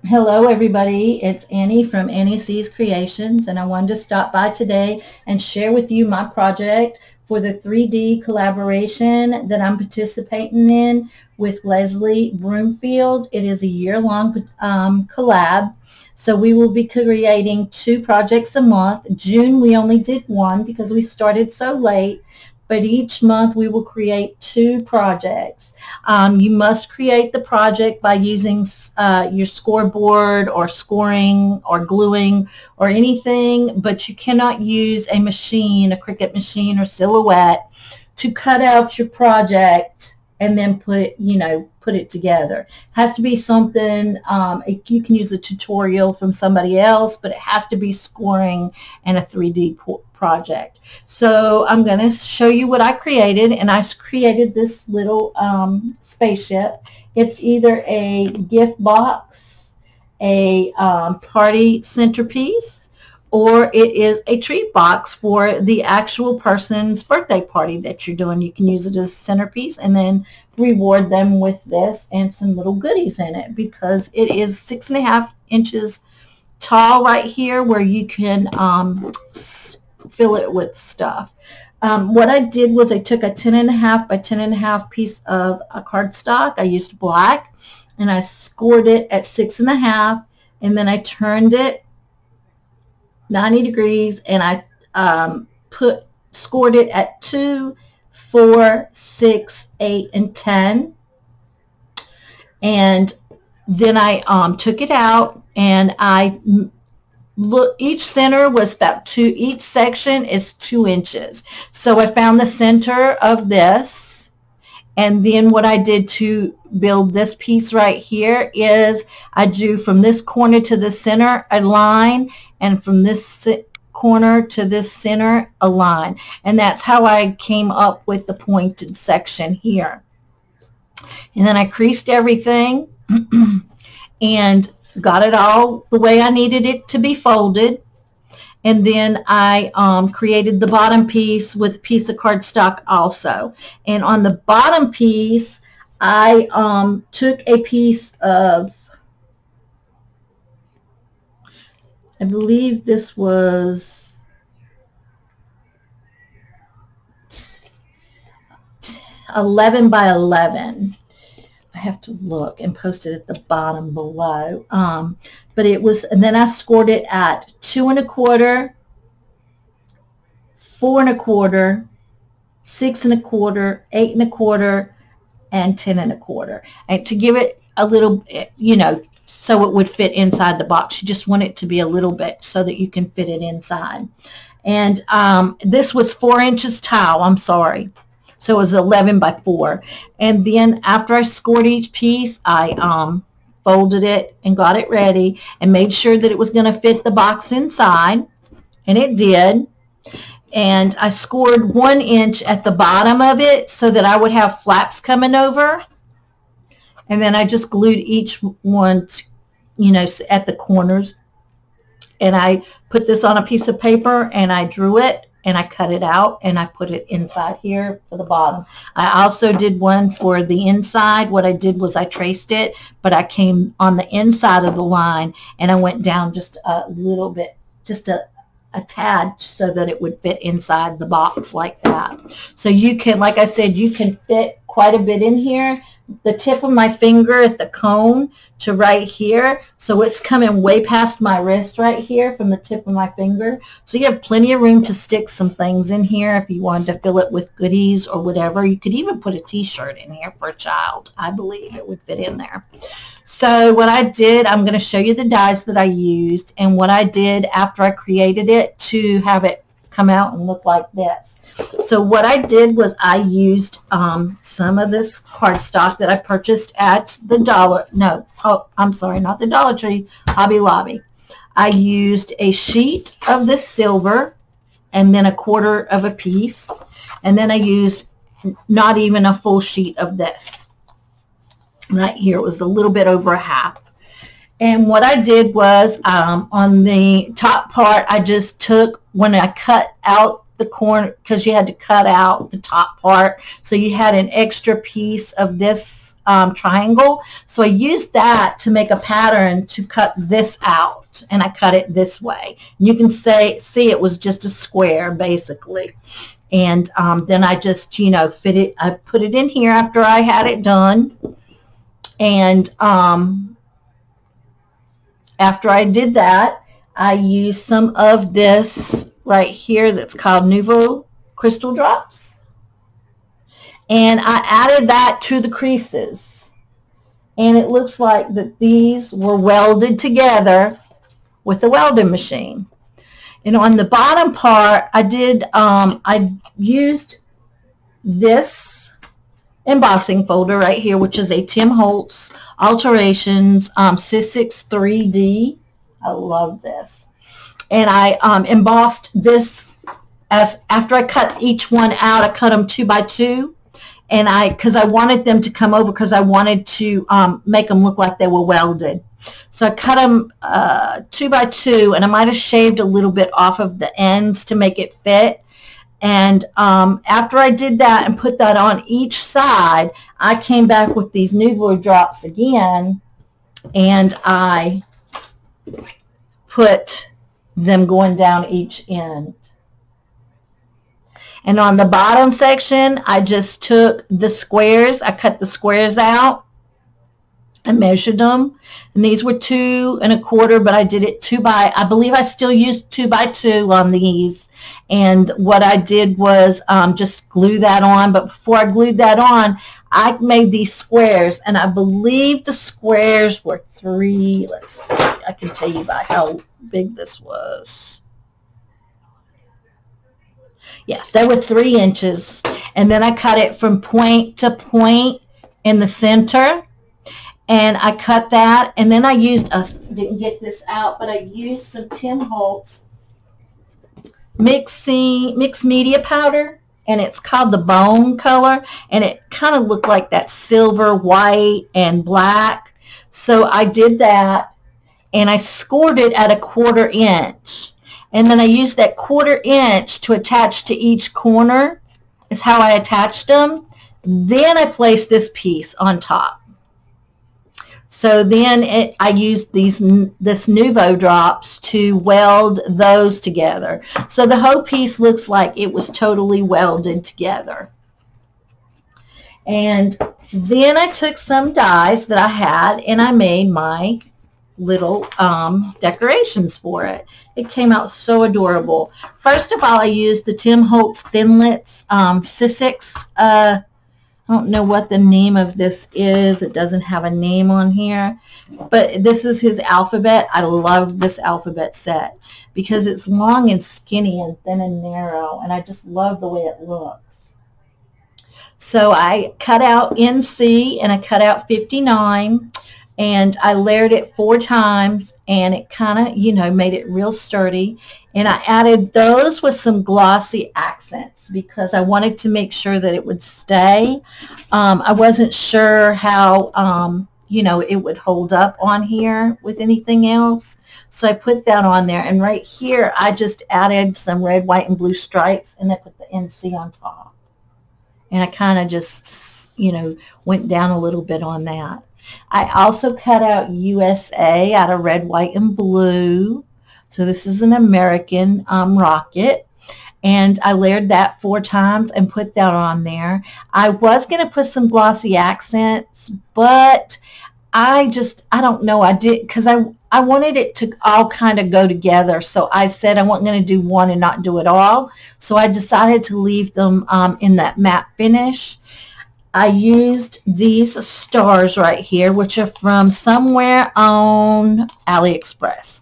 Hello, everybody. It's Annie from Annie C's Creations, and I wanted to stop by today and share with you my project for the 3D collaboration that I'm participating in with Lesley Bromfield. It is a year-long collab, so we will be creating 2 projects a month. June, we only did one because we started so late, but each month we will create 2 projects. You must create the project by using your scoreboard or scoring or gluing or anything, but you cannot use a machine, a Cricut machine or Silhouette to cut out your project and then put it together. It has to be something, you can use a tutorial from somebody else, but it has to be scoring and a 3D project. So I'm going to show you what I created, and I created this little spaceship. It's either a gift box, a party centerpiece, or it is a treat box for the actual person's birthday party that you're doing. You can use it as a centerpiece and then reward them with this and some little goodies in it, because it is 6.5 inches tall right here, where you can fill it with stuff. What I did was I took a 10.5 by 10.5 piece of a cardstock. I used black, and I scored it at 6.5, and then I turned it 90 degrees, and I scored it at 2, 4, 6, 8, and 10. And then I took it out, and I look, each center was about 2, each section is 2 inches. So I found the center of this, and then what I did to build this piece right here is I drew from this corner to the center a line, and from this corner to this center a line. And that's how I came up with the pointed section here. And then I creased everything and got it all the way I needed it to be folded. And then I created the bottom piece with a piece of cardstock also. And on the bottom piece, I took a piece of, I believe this was 11 by 11. I have to look and post it at the bottom below. But it was, and then I scored it at 2 1/4, 4 1/4, 6 1/4, 8 1/4, and 10 1/4. And to give it a little, so it would fit inside the box. You just want it to be a little bit so that you can fit it inside. And this was 4 inches tall. I'm sorry. So it was 11 by 4. And then after I scored each piece, I folded it and got it ready and made sure that it was going to fit the box inside. And it did. And I scored 1 inch at the bottom of it so that I would have flaps coming over. And then I just glued each one, at the corners. And I put this on a piece of paper, and I drew it, and I cut it out, and I put it inside here for the bottom. I also did one for the inside. What I did was I traced it, but I came on the inside of the line, and I went down just a little bit, just a tad, so that it would fit inside the box like that. So you can, like I said, you can fit quite a bit in here. The tip of my finger at the cone to right here, so it's coming way past my wrist right here from the tip of my finger. So you have plenty of room to stick some things in here if you wanted to fill it with goodies or whatever. You could even put a t-shirt in here for a child. I believe it would fit in there. So what I did, I'm going to show you the dies that I used and what I did after I created it to have it come out and look like this. So what I did was I used some of this cardstock that I purchased at the not the Dollar Tree, Hobby Lobby. I used a sheet of this silver and then 1/4 of a piece. And then I used not even a full sheet of this. Right here, it was a little bit over a half. And what I did was on the top part, I just took, when I cut out the corner, because you had to cut out the top part, so you had an extra piece of this triangle. So I used that to make a pattern to cut this out, and I cut it this way. You can see it was just a square basically. And then I just, you know, I put it in here after I had it done. And after I did that, I used some of this right here that's called Nouveau Crystal Drops. And I added that to the creases. And it looks like that these were welded together with the welding machine. And on the bottom part, I used this embossing folder right here, which is a Tim Holtz Alterations Sis 3D. I love this. And I embossed this after I cut each one out. I cut them 2 by 2, and because I wanted them to come over, because I wanted to make them look like they were welded. So I cut them 2 by 2, and I might have shaved a little bit off of the ends to make it fit. And after I did that and put that on each side, I came back with these Nouveau drops again, and I put them going down each end. And on the bottom section, I just took the squares. I cut the squares out. I measured them, and these were 2 1/4, but I did it I believe I still used 2 by 2 on these. And what I did was just glue that on. But before I glued that on, I made these squares, and I believe the squares were 3. Let's see. I can tell you by how big this was. Yeah, they were 3 inches. And then I cut it from point to point in the center. And I cut that, and then I didn't get this out, but I used some Tim Holtz mixed media powder, and it's called the bone color, and it kind of looked like that silver, white, and black. So I did that, and I scored it at 1/4 inch. And then I used that 1/4 inch to attach to each corner, is how I attached them. Then I placed this piece on top. So then I used this Nouveau drops to weld those together. So the whole piece looks like it was totally welded together. And then I took some dies that I had, and I made my little decorations for it. It came out so adorable. First of all, I used the Tim Holtz Thinlits Sis. I don't know what the name of this is. It doesn't have a name on here. But this is his alphabet. I love this alphabet set because it's long and skinny and thin and narrow. And I just love the way it looks. So I cut out NC, and I cut out 59. And I layered it 4 times, and it kind of, you know, made it real sturdy. And I added those with some glossy accents because I wanted to make sure that it would stay. I wasn't sure how, you know, it would hold up on here with anything else. So I put that on there. And right here, I just added some red, white, and blue stripes, and I put the NC on top. And I kind of just, you know, went down a little bit on that. I also cut out USA out of red, white, and blue. So this is an American rocket. And I layered that 4 times and put that on there. I was going to put some glossy accents, but I don't know. I did because I wanted it to all kind of go together. So I said I wasn't going to do one and not do it all. So I decided to leave them in that matte finish. I used these stars right here, which are from somewhere on AliExpress.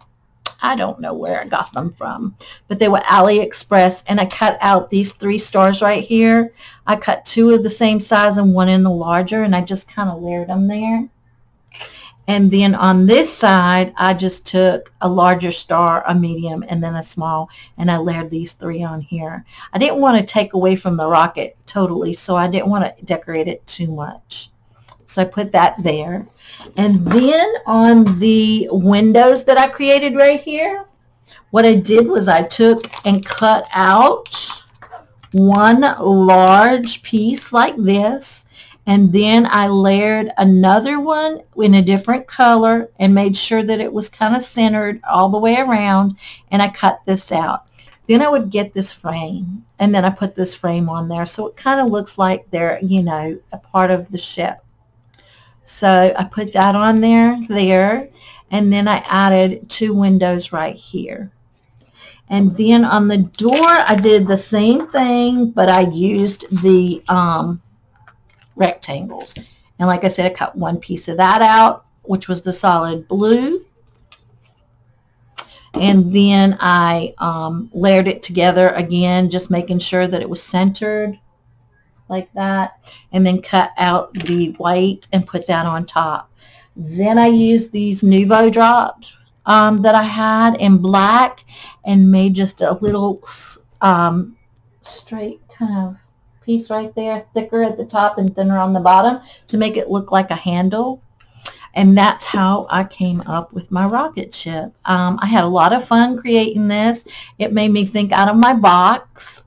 I don't know where I got them from, but they were AliExpress, and I cut out these 3 stars right here. I cut 2 of the same size and 1 in the larger, and I just kind of layered them there. And then on this side, I just took a larger star, a medium, and then a small, and I layered these 3 on here. I didn't want to take away from the rocket totally, so I didn't want to decorate it too much. So I put that there. And then on the windows that I created right here, what I did was I took and cut out one large piece like this, And then I layered another one in a different color and made sure that it was kind of centered all the way around, and I cut this out. Then I would get this frame, and then I put this frame on there, so it kind of looks like they're, you know, a part of the ship. So I put that on there, and then I added 2 windows right here. And then on the door, I did the same thing, but I used the rectangles. And like I said, I cut one piece of that out, which was the solid blue. And then I layered it together again, just making sure that it was centered like that. And then cut out the white and put that on top. Then I used these Nuvo drops that I had in black and made just a little straight kind of piece right there, thicker at the top and thinner on the bottom to make it look like a handle. And that's how I came up with my rocket ship. I had a lot of fun creating this. It made me think out of my box.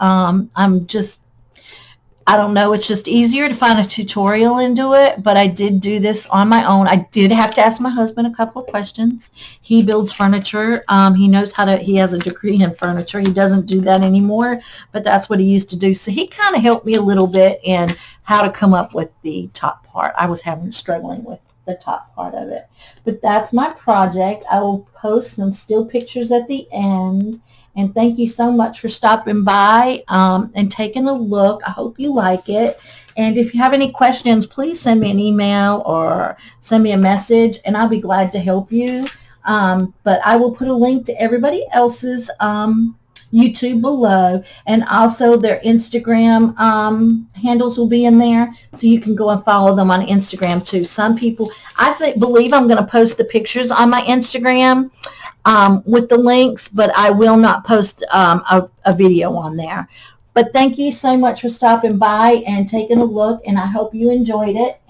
I don't know, it's just easier to find a tutorial and do it, but I did do this on my own. I did have to ask my husband a couple of questions. He builds furniture. He knows how to, he has a degree in furniture. He doesn't do that anymore, but that's what he used to do. So he kind of helped me a little bit in how to come up with the top part. I was struggling with the top part of it. But that's my project. I will post some still pictures at the end. And thank you so much for stopping by and taking a look. I hope you like it. And if you have any questions, please send me an email or send me a message, and I'll be glad to help you. But I will put a link to everybody else's YouTube below, and also their Instagram handles will be in there, so you can go and follow them on Instagram too. Some people, believe I'm going to post the pictures on my Instagram with the links, but I will not post a video on there. But thank you so much for stopping by and taking a look, and I hope you enjoyed it.